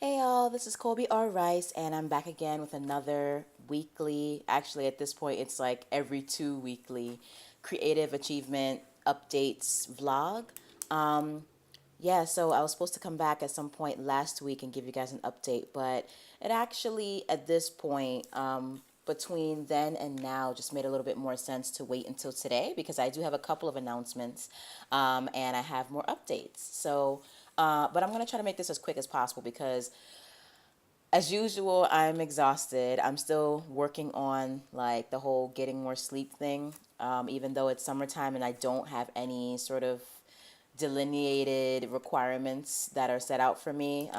Hey y'all, this is Colby R. Rice, and I'm back again with another weekly, actually, at this point, it's like every 2 weekly creative achievement updates vlog. Um, yeah, so I was supposed to come back at some point last week and give you guys an update, but it actually, at this point, between then and now, just made a little bit more sense to wait until today because I do have a couple of announcements and I have more updates. But I'm going to try to make this as quick as possible because as usual, I'm exhausted. I'm still working on like the whole getting more sleep thing, even though it's summertime and I don't have any sort of delineated requirements that are set out for me,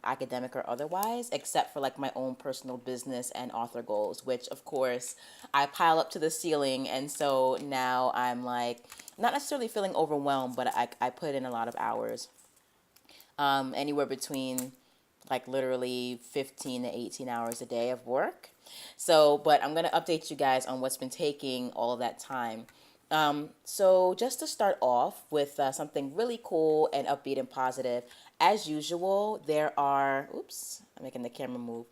academic or otherwise, except for like my own personal business and author goals, which of course I pile up to the ceiling. And so now I'm like, not necessarily feeling overwhelmed, but I put in a lot of hours, anywhere between like literally 15 to 18 hours a day of work. So, but I'm going to update you guys on what's been taking all of that time. So just to start off with something really cool and upbeat and positive, as usual, there are, oops, I'm making the camera move.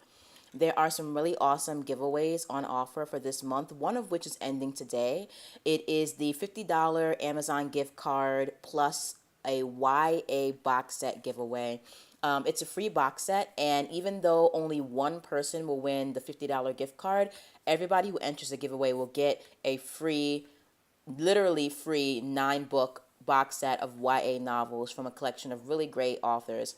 There are some really awesome giveaways on offer for this month, one of which is ending today. It is the $50 Amazon gift card plus a YA box set giveaway. It's a free box set, and even though only one person will win the $50 gift card, everybody who enters the giveaway will get a free, literally free 9 book box set of YA novels from a collection of really great authors.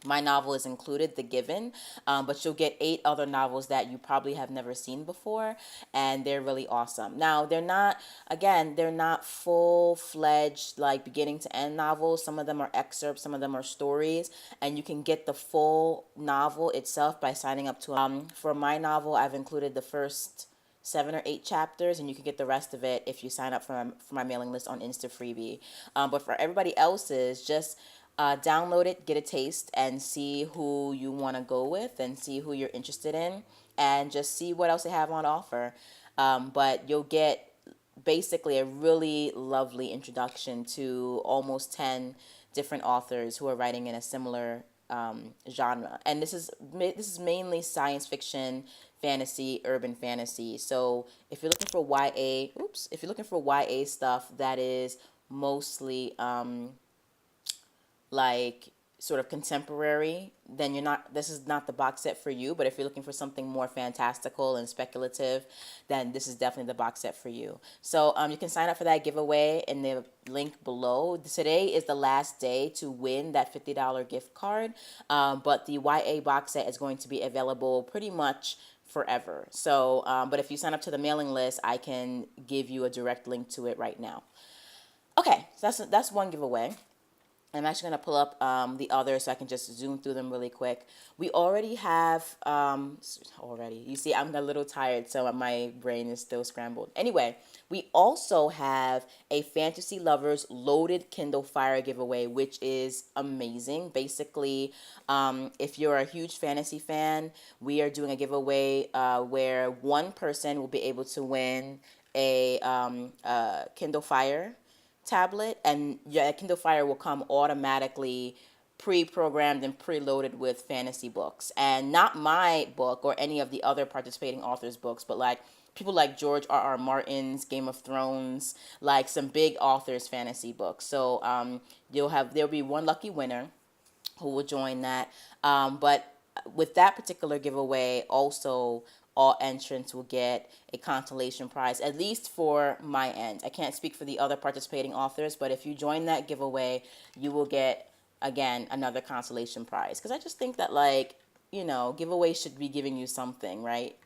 My novel is included, The Given, but you'll get 8 other novels that you probably have never seen before, and they're really awesome. Now, they're not full-fledged, like beginning to end novels. Some of them are excerpts, some of them are stories, and you can get the full novel itself by signing up to. For my novel, I've included the first 7 or 8 chapters, and you can get the rest of it if you sign up for my mailing list on Insta Freebie. But for everybody else's, just download it, get a taste, and see who you want to go with and see who you're interested in, and just see what else they have on offer. But you'll get basically a really lovely introduction to almost 10 different authors who are writing in a similar genre. And this is mainly science fiction, fantasy, urban fantasy. So if you're looking for if you're looking for YA stuff that is mostly like sort of contemporary, then you're not this is not the box set for you. But if you're looking for something more fantastical and speculative, then this is definitely the box set for you. So you can sign up for that giveaway in the link below. Today is the last day to win that $50 gift card, but the YA box set is going to be available pretty much forever. So but if you sign up to the mailing list, I can give you a direct link to it right now. Okay, so that's one giveaway. I'm actually going to pull up the others so I can just zoom through them really quick. We already have, you see, I'm a little tired, so my brain is still scrambled. Anyway, we also have a Fantasy Lovers Loaded Kindle Fire giveaway, which is amazing. Basically, if you're a huge fantasy fan, we are doing a giveaway where one person will be able to win a Kindle Fire tablet, and your Kindle Fire will come automatically pre-programmed and preloaded with fantasy books, and not my book or any of the other participating authors' books, but like people like George R. R. Martin's Game of Thrones, like some big authors' fantasy books. So there'll be one lucky winner who will join that. But with that particular giveaway, also all entrants will get a consolation prize, at least for my end. I can't speak for the other participating authors, but if you join that giveaway, you will get, again, another consolation prize. Because I just think that, like, giveaways should be giving you something, right?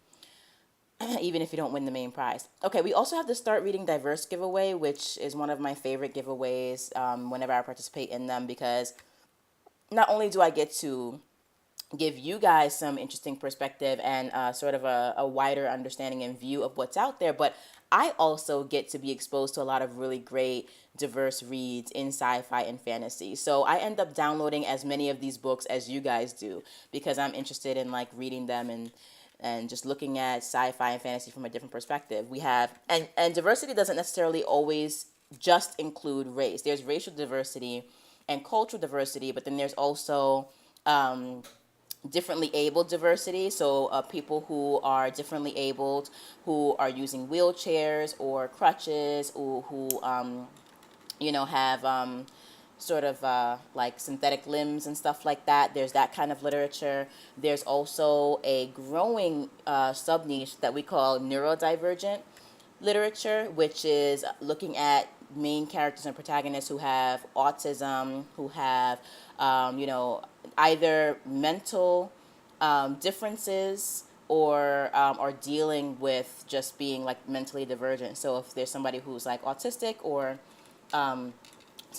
Even if you don't win the main prize. Okay, we also have the Start Reading Diverse giveaway, which is one of my favorite giveaways whenever I participate in them, because not only do I get to give you guys some interesting perspective and sort of a wider understanding and view of what's out there, but I also get to be exposed to a lot of really great diverse reads in sci-fi and fantasy. So I end up downloading as many of these books as you guys do because I'm interested in like reading them and just looking at sci-fi and fantasy from a different perspective. We have and diversity doesn't necessarily always just include race. There's racial diversity and cultural diversity, but then there's also differently abled diversity. So people who are differently abled, who are using wheelchairs or crutches, or who have sort of like synthetic limbs and stuff like that. There's that kind of literature. There's also a growing sub niche that we call neurodivergent literature, which is looking at main characters and protagonists who have autism, who have, either mental differences or are dealing with just being like mentally divergent. So if there's somebody who's like autistic or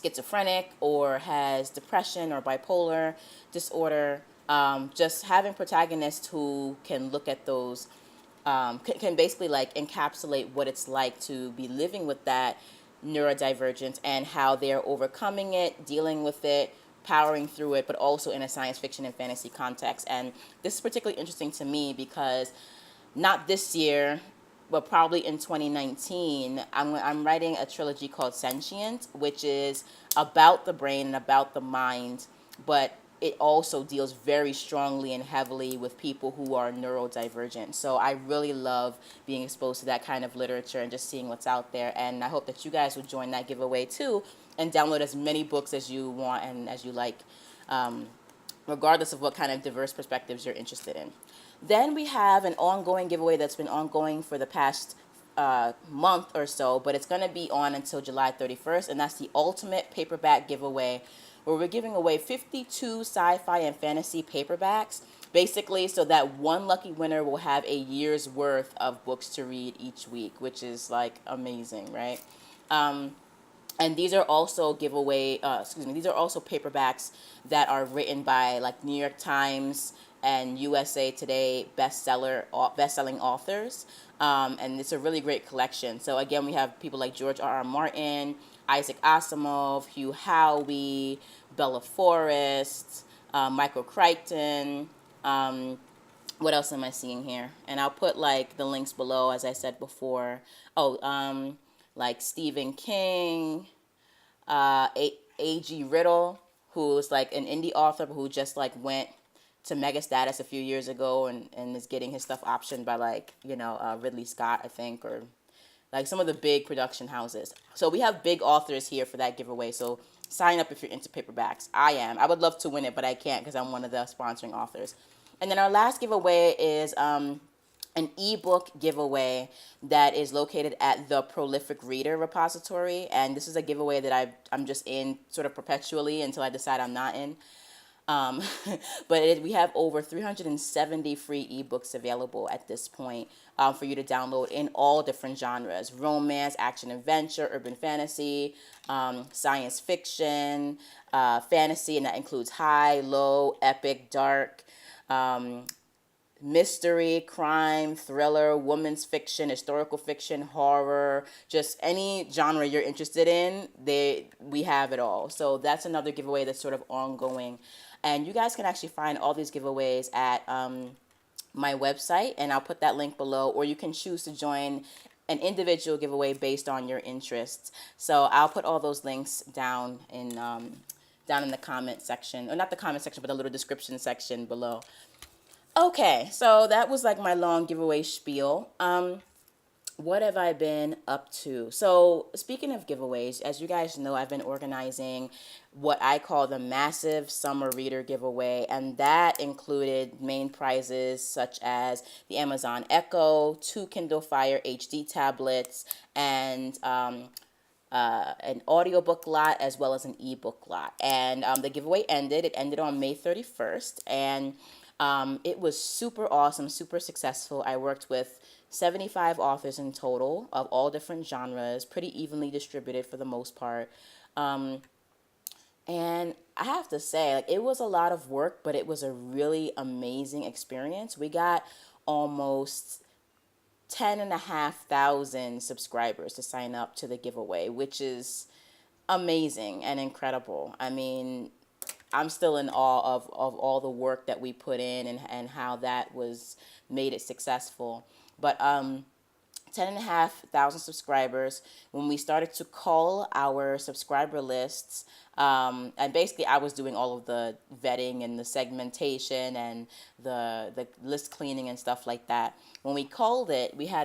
schizophrenic or has depression or bipolar disorder, just having protagonists who can look at those, can basically like encapsulate what it's like to be living with that neurodivergence and how they're overcoming it, dealing with it, powering through it, but also in a science fiction and fantasy context. And this is particularly interesting to me because not this year, but probably in 2019, I'm writing a trilogy called Sentient, which is about the brain and about the mind, but it also deals very strongly and heavily with people who are neurodivergent. So I really love being exposed to that kind of literature and just seeing what's out there. And I hope that you guys would join that giveaway too and download as many books as you want and as you like, regardless of what kind of diverse perspectives you're interested in. Then we have an ongoing giveaway that's been ongoing for the past month or so, but it's going to be on until July 31st, and that's the ultimate paperback giveaway, where we're giving away 52 sci-fi and fantasy paperbacks, basically so that one lucky winner will have a year's worth of books to read each week, which is like amazing, right? And these are also these are also paperbacks that are written by like New York Times and USA Today best-selling authors. And it's a really great collection. So again, we have people like George R.R. Martin, Isaac Asimov, Hugh Howey, Bella Forrest, Michael Crichton. What else am I seeing here? And I'll put like the links below, as I said before. Like Stephen King, A.G. Riddle, who's like an indie author who just like went to mega status a few years ago and is getting his stuff optioned by like, Ridley Scott, I think, or like some of the big production houses. So we have big authors here for that giveaway. So sign up if you're into paperbacks. I am. I would love to win it, but I can't because I'm one of the sponsoring authors. And then our last giveaway is an ebook giveaway that is located at the Prolific Reader repository. And this is a giveaway that I'm just in sort of perpetually until I decide I'm not in. But we have over 370 free ebooks available at this point for you to download in all different genres: romance, action, adventure, urban fantasy, science fiction, fantasy, and that includes high, low, epic, dark, mystery, crime, thriller, women's fiction, historical fiction, horror, just any genre you're interested in, we have it all. So that's another giveaway that's sort of ongoing. And you guys can actually find all these giveaways at my website, and I'll put that link below, or you can choose to join an individual giveaway based on your interests. So I'll put all those links down in the comment section, or not the comment section, but the little description section below. Okay, so that was like my long giveaway spiel. What have I been up to? So speaking of giveaways, as you guys know, I've been organizing what I call the massive summer reader giveaway, and that included main prizes such as the Amazon Echo, 2 Kindle Fire HD tablets, and an audiobook lot as well as an ebook lot. And the giveaway ended. It ended on May 31st, and it was super awesome, super successful. I worked with 75 authors in total of all different genres, pretty evenly distributed for the most part. And I have to say, like, it was a lot of work, but it was a really amazing experience. We got almost 10,500 subscribers to sign up to the giveaway, which is amazing and incredible. I mean, I'm still in awe of all the work that we put in and how that made it successful. But 10,500 subscribers, when we started to cull our subscriber lists, and basically I was doing all of the vetting and the segmentation and the list cleaning and stuff like that. When we culled it, we had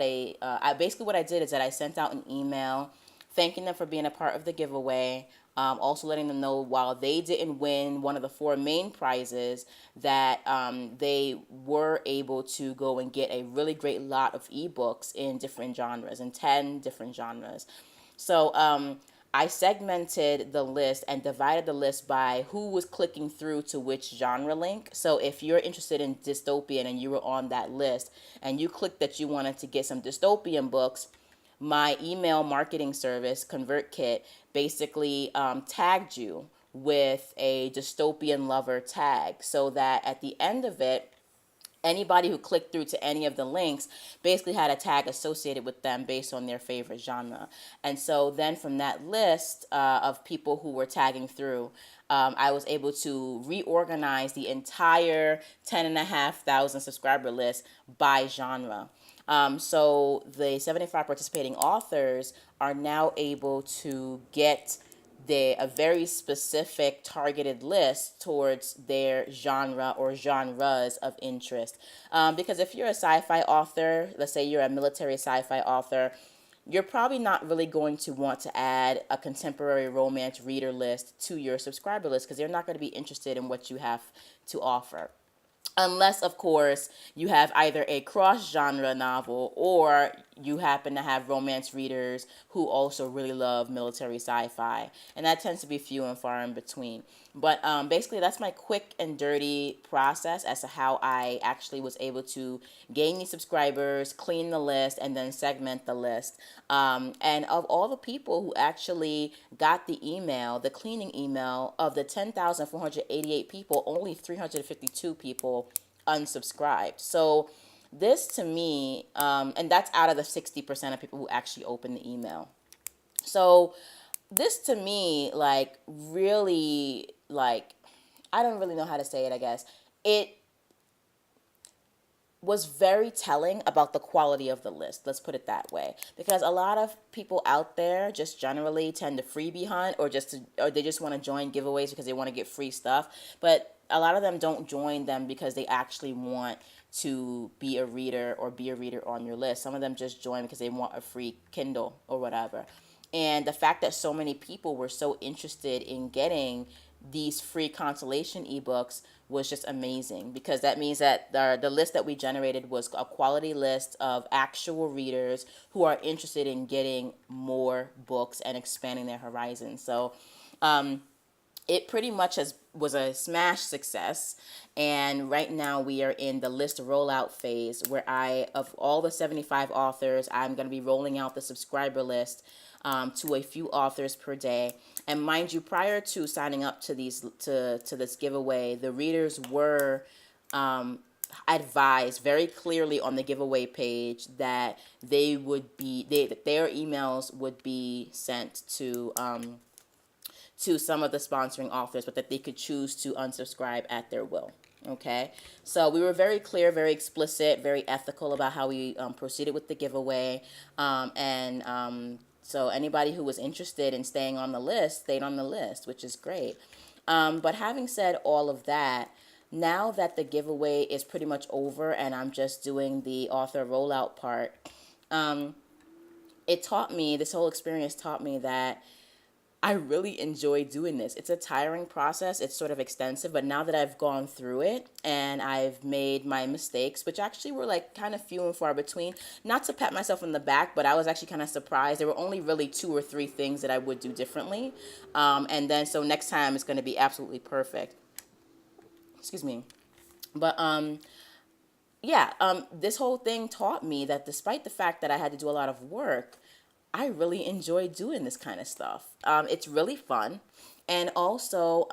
basically what I did is that I sent out an email thanking them for being a part of the giveaway. Also letting them know while they didn't win one of the four main prizes, that they were able to go and get a really great lot of ebooks in different genres, in 10 different genres. So I segmented the list and divided the list by who was clicking through to which genre link. So if you're interested in dystopian and you were on that list and you clicked that you wanted to get some dystopian books, my email marketing service, ConvertKit, basically tagged you with a dystopian lover tag, so that at the end of it, anybody who clicked through to any of the links basically had a tag associated with them based on their favorite genre. And so then from that list of people who were tagging through, I was able to reorganize the entire 10,500 subscriber list by genre. So the 75 participating authors are now able to get a very specific targeted list towards their genre or genres of interest. Because if you're a sci-fi author, let's say you're a military sci-fi author, you're probably not really going to want to add a contemporary romance reader list to your subscriber list because they're not going to be interested in what you have to offer. Unless, of course, you have either a cross-genre novel or you happen to have romance readers who also really love military sci-fi. And that tends to be few and far in between. But basically, that's my quick and dirty process as to how I actually was able to gain these subscribers, clean the list, and then segment the list. And of all the people who actually got the email, the cleaning email, of the 10,488 people, only 352 people unsubscribed. So this to me, and that's out of the 60% of people who actually open the email. So this to me, like, really, like, I don't really know how to say it, I guess. It was very telling about the quality of the list. Let's put it that way. Because a lot of people out there just generally tend to freebie hunt, or they just want to join giveaways because they want to get free stuff. But a lot of them don't join them because they actually want to be a reader or be a reader on your list. Some of them just join because they want a free Kindle or whatever. And the fact that so many people were so interested in getting these free consolation ebooks was just amazing, because that means that the list that we generated was a quality list of actual readers who are interested in getting more books and expanding their horizons. So it pretty much was a smash success. And right now we are in the list rollout phase, where of all the 75 authors, I'm going to be rolling out the subscriber list to a few authors per day. And mind you, prior to signing up to this giveaway, the readers were advised very clearly on the giveaway page that their emails would be sent to some of the sponsoring authors, but that they could choose to unsubscribe at their will. Okay, so we were very clear, very explicit, very ethical about how we proceeded with the giveaway, so anybody who was interested in staying on the list stayed on the list, which is great. But having said all of that, now that the giveaway is pretty much over and I'm just doing the author rollout part, this whole experience taught me that I really enjoy doing this. It's a tiring process. It's sort of extensive, but now that I've gone through it and I've made my mistakes, which actually were like kind of few and far between, not to pat myself on the back, but I was actually kind of surprised. There were only really 2 or 3 things that I would do differently. And then so next time it's going to be absolutely perfect. Excuse me. But this whole thing taught me that despite the fact that I had to do a lot of work, I really enjoy doing this kind of stuff. It's really fun. And also,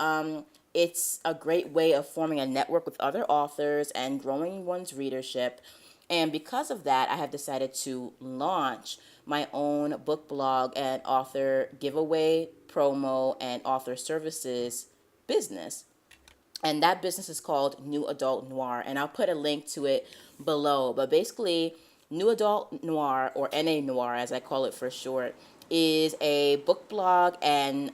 it's a great way of forming a network with other authors and growing one's readership. And because of that, I have decided to launch my own book blog and author giveaway, promo, and author services business. And that business is called New Adult Noir. And I'll put a link to it below. But basically, New Adult Noir, or NA Noir as I call it for short, is a book blog and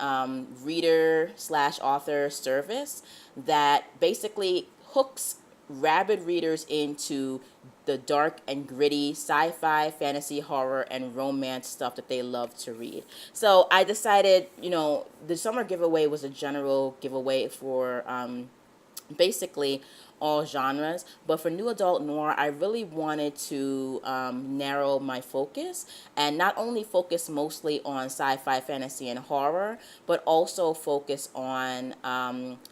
reader slash author service that basically hooks rabid readers into the dark and gritty sci-fi, fantasy, horror, and romance stuff that they love to read. So I decided, the summer giveaway was a general giveaway for basically all genres. But for New Adult Noir, I really wanted to narrow my focus and not only focus mostly on sci-fi, fantasy, and horror, but also focus on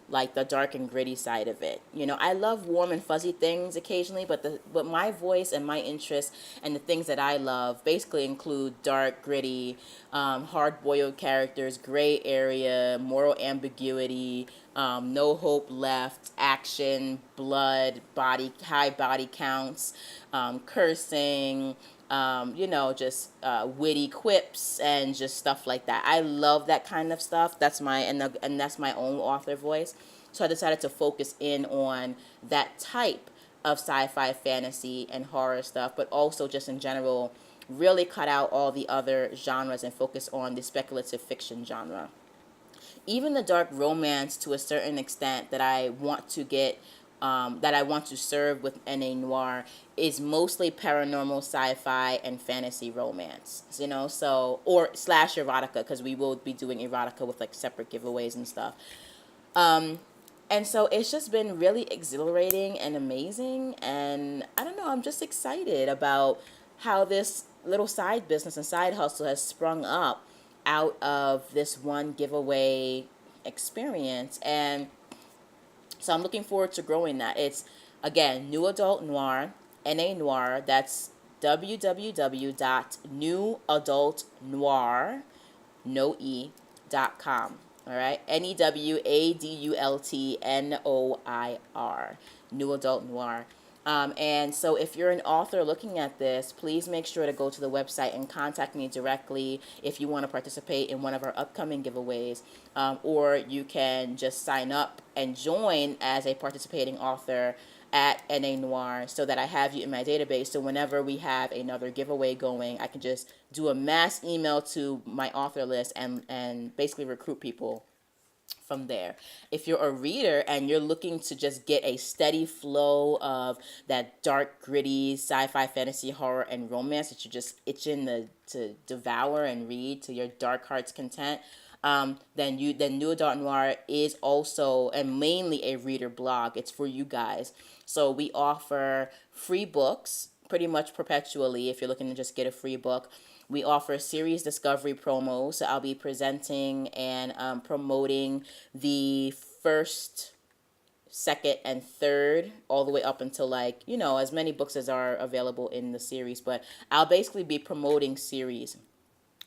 like the dark and gritty side of it. I love warm and fuzzy things occasionally, but my voice and my interests and the things that I love basically include dark, gritty, hard-boiled characters, gray area, moral ambiguity, no hope left, action, blood, high body counts, cursing, just witty quips and just stuff like that. I love that kind of stuff. That's and that's my own author voice. So I decided to focus in on that type of sci-fi, fantasy, and horror stuff, but also just in general, really cut out all the other genres and focus on the speculative fiction genre. Even the dark romance, to a certain extent, that I want to that I want to serve with NA Noir, is mostly paranormal, sci-fi, and fantasy romance. So, or slash erotica, because we will be doing erotica with like separate giveaways and stuff. And so it's just been really exhilarating and amazing. And I don't know, I'm just excited about how this little side business and side hustle has sprung up out of this one giveaway experience. And so I'm looking forward to growing that. It's, again, New Adult Noir, NA Noir. That's www.newadultnoir, no E.com. All right, NEWADULTNOIR, New Adult Noir. And so if you're an author looking at this, please make sure to go to the website and contact me directly if you want to participate in one of our upcoming giveaways. Or you can just sign up and join as a participating author at NA Noir so that I have you in my database. So whenever we have another giveaway going, I can just do a mass email to my author list and basically recruit people from there. If you're a reader and you're looking to just get a steady flow of that dark, gritty sci-fi, fantasy, horror, and romance that you're just itching to devour and read to your dark heart's content, then New Adult Noir is also and mainly a reader blog. It's for you guys. So we offer free books pretty much perpetually if you're looking to just get a free book. We offer series discovery promos. So I'll be presenting and promoting the first, second, and third, all the way up until as many books as are available in the series. But I'll basically be promoting series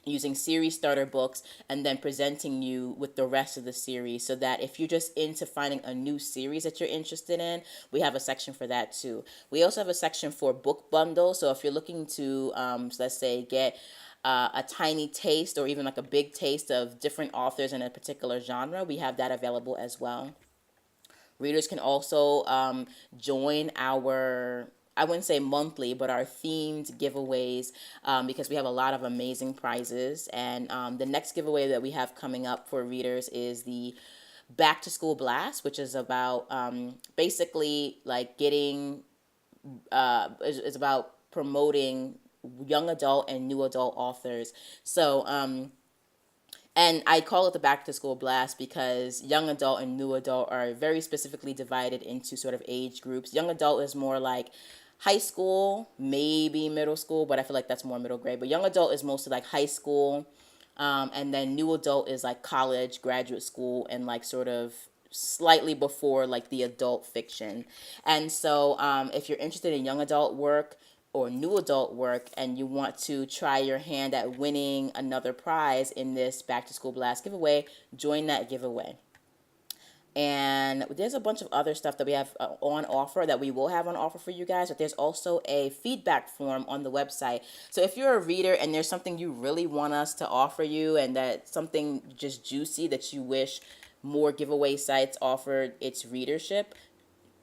using series starter books and then presenting you with the rest of the series, so that if you're just into finding a new series that you're interested in, we have a section for that too. We also have a section for book bundles. So if you're looking to, let's say, get a tiny taste or even like a big taste of different authors in a particular genre, we have that available as well. Readers can also join our, I wouldn't say monthly, but our themed giveaways, because we have a lot of amazing prizes. And the next giveaway that we have coming up for readers is the Back to School Blast, which is about basically like getting, is about promoting young adult and new adult authors. So, and I call it the Back to School Blast because young adult and new adult are very specifically divided into sort of age groups. Young adult is more like high school, maybe middle school, but I feel like that's more middle grade. But young adult is mostly like high school, and then new adult is like college, graduate school, and like sort of slightly before like the adult fiction. And so if you're interested in young adult work or new adult work and you want to try your hand at winning another prize in this Back to School Blast giveaway, join that giveaway. And there's a bunch of other stuff that we have on offer that we will have on offer for you guys. But there's also a feedback form on the website. So if you're a reader and there's something you really want us to offer you and that something just juicy that you wish more giveaway sites offered its readership,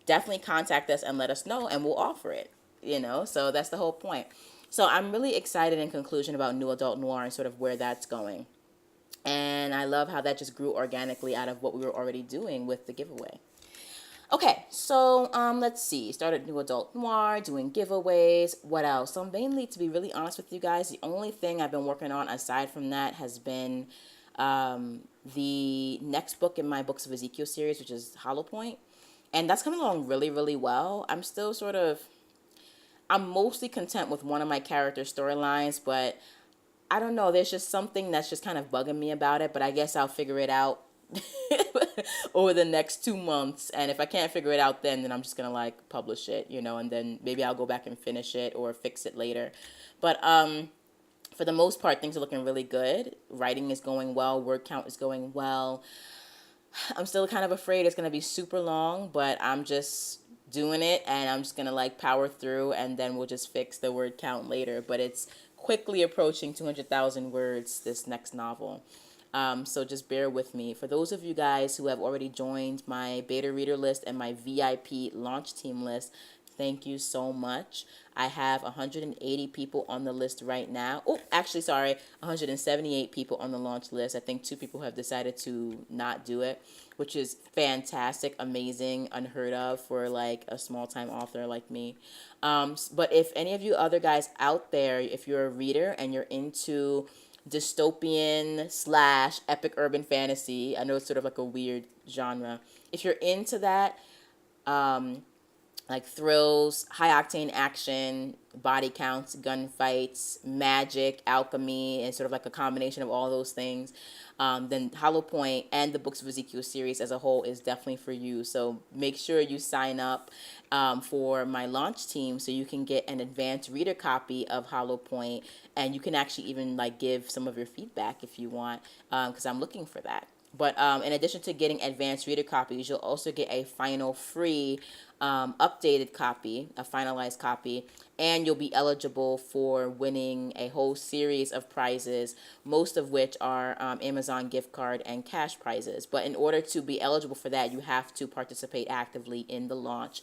definitely contact us and let us know and we'll offer it. So that's the whole point. So I'm really excited in conclusion about New Adult Noir and sort of where that's going. And I love how that just grew organically out of what we were already doing with the giveaway. Okay, so let's see. Started New Adult Noir, doing giveaways. What else? So mainly, to be really honest with you guys, the only thing I've been working on aside from that has been the next book in my Books of Ezekiel series, which is Hollow Point. And that's coming along really, really well. I'm mostly content with one of my character storylines, but I don't know. There's just something that's just kind of bugging me about it, but I guess I'll figure it out over the next 2 months. And if I can't figure it out then I'm just going to like publish it, and then maybe I'll go back and finish it or fix it later. But for the most part, things are looking really good. Writing is going well. Word count is going well. I'm still kind of afraid it's going to be super long, but I'm just doing it and I'm just going to like power through and then we'll just fix the word count later. But it's quickly approaching 200,000 words, this next novel. So just bear with me. For those of you guys who have already joined my beta reader list and my VIP launch team list, thank you so much. I have 180 people on the list right now. Oh, actually, sorry, 178 people on the launch list. I think 2 people have decided to not do it, which is fantastic, amazing, unheard of for like a small-time author like me. But if any of you other guys out there, if you're a reader and you're into dystopian / epic urban fantasy, I know it's sort of like a weird genre. If you're into that, like thrills, high octane action, body counts, gunfights, magic, alchemy, and sort of like a combination of all those things, then Hollow Point and the Books of Ezekiel series as a whole is definitely for you. So make sure you sign up for my launch team so you can get an advanced reader copy of Hollow Point, and you can actually even like give some of your feedback if you want, because I'm looking for that. But in addition to getting advanced reader copies, you'll also get a final free updated copy, a finalized copy, and you'll be eligible for winning a whole series of prizes, most of which are Amazon gift card and cash prizes. But in order to be eligible for that, you have to participate actively in the launch,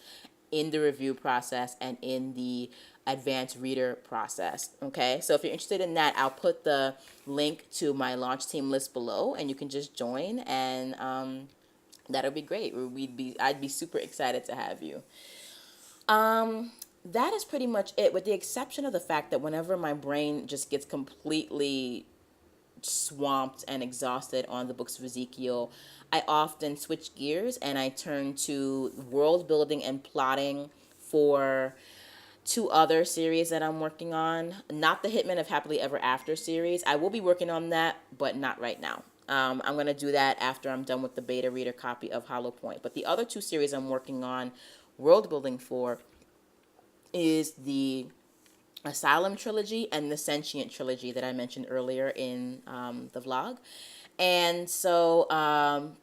in the review process, and in the advanced reader process. Okay, so if you're interested in that, I'll put the link to my launch team list below and you can just join, and that'll be great. I'd be super excited to have you. That is pretty much it, with the exception of the fact that whenever my brain just gets completely swamped and exhausted on the Books of Ezekiel, I often switch gears and I turn to world building and plotting for 2 other series that I'm working on. Not the Hitman of Happily Ever After series. I will be working on that, but not right now. I'm going to do that after I'm done with the beta reader copy of Hollow Point. But the other 2 series I'm working on world building for is the ASYLUM trilogy and the Sentient trilogy that I mentioned earlier in the vlog. And so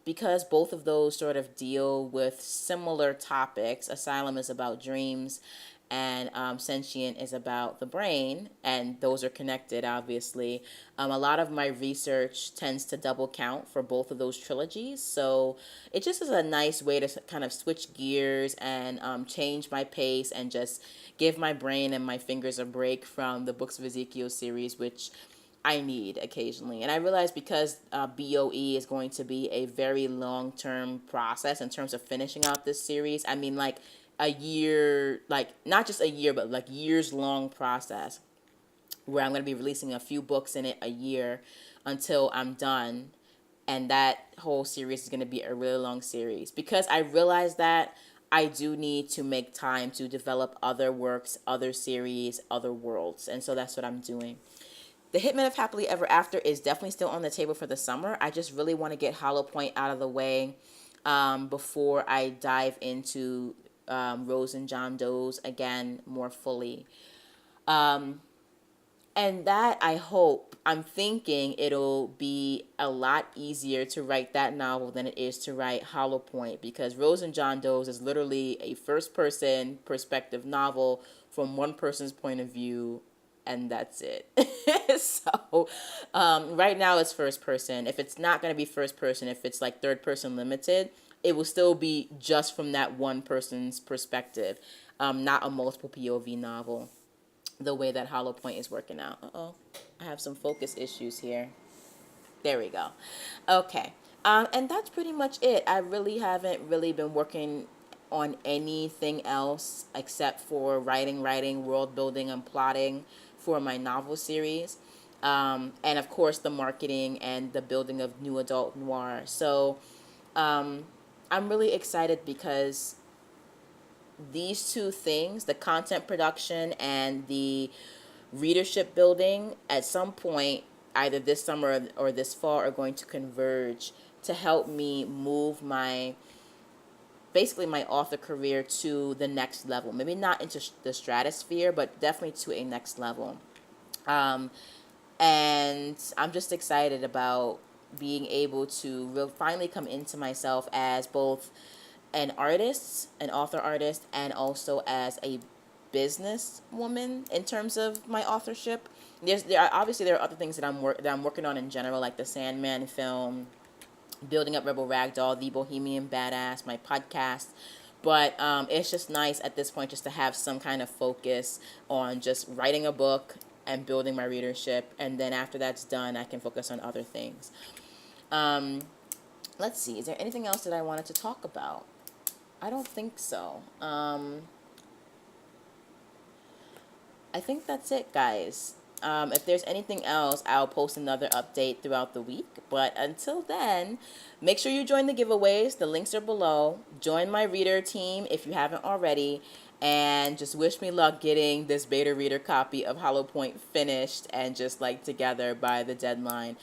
because both of those sort of deal with similar topics, ASYLUM is about dreams and Sentient is about the brain, and those are connected, obviously. A lot of my research tends to double count for both of those trilogies, so it just is a nice way to kind of switch gears and change my pace and just give my brain and my fingers a break from the Books of Ezekiel series, which I need occasionally. And I realize because BOE is going to be a very long-term process in terms of finishing out this series. I mean, like a year, like not just a year, but like years-long process where I'm going to be releasing a few books in it a year until I'm done. And that whole series is going to be a really long series. Because I realize that I do need to make time to develop other works, other series, other worlds. And so that's what I'm doing. The Hitman of Happily Ever After is definitely still on the table for the summer. I just really want to get Hollow Point out of the way before I dive into Rose and John Doe's again more fully. And that, I hope, I'm thinking it'll be a lot easier to write that novel than it is to write Hollow Point, because Rose and John Doe's is literally a first-person perspective novel from one person's point of view, and that's it. So right now it's first person. If it's not going to be first person, if it's like third person limited, it will still be just from that one person's perspective, not a multiple POV novel, the way that Hollow Point is working out. Uh-oh, I have some focus issues here. There we go. Okay. And that's pretty much it. I really haven't really been working on anything else except for writing, world building, and plotting for my novel series. And of course, the marketing and the building of New Adult Noir. So I'm really excited because these two things, the content production and the readership building, at some point, either this summer or this fall, are going to converge to help me move my basically my author career to the next level. Maybe not into the stratosphere, but definitely to a next level. And I'm just excited about being able to finally come into myself as both an artist, an author artist, and also as a business woman in terms of my authorship. Obviously there are other things that I'm working on in general, like the Sandman film, building up Rebel Ragdoll, The Bohemian Badass, my podcast. But it's just nice at this point just to have some kind of focus on just writing a book and building my readership. And then after that's done, I can focus on other things. Let's see. Is there anything else that I wanted to talk about? I don't think so. I think that's it, guys. If there's anything else, I'll post another update throughout the week. But until then, make sure you join the giveaways. The links are below. Join my reader team if you haven't already. And just wish me luck getting this beta reader copy of Hollow Point finished and just like together by the deadline.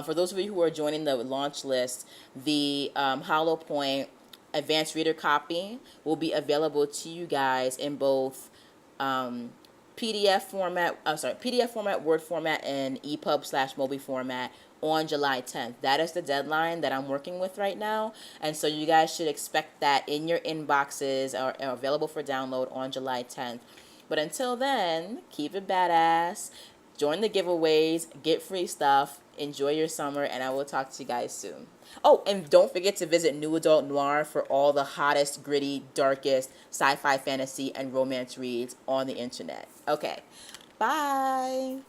For those of you who are joining the launch list, the Hollow Point advanced reader copy will be available to you guys in both PDF format, Word format, and EPUB/MOBI format on July 10th. That is the deadline that I'm working with right now. And so you guys should expect that in your inboxes or available for download on July 10th. But until then, keep it badass. Join the giveaways, get free stuff, enjoy your summer, and I will talk to you guys soon. Oh, and don't forget to visit New Adult Noir for all the hottest, gritty, darkest sci-fi, fantasy, and romance reads on the internet. Okay, bye.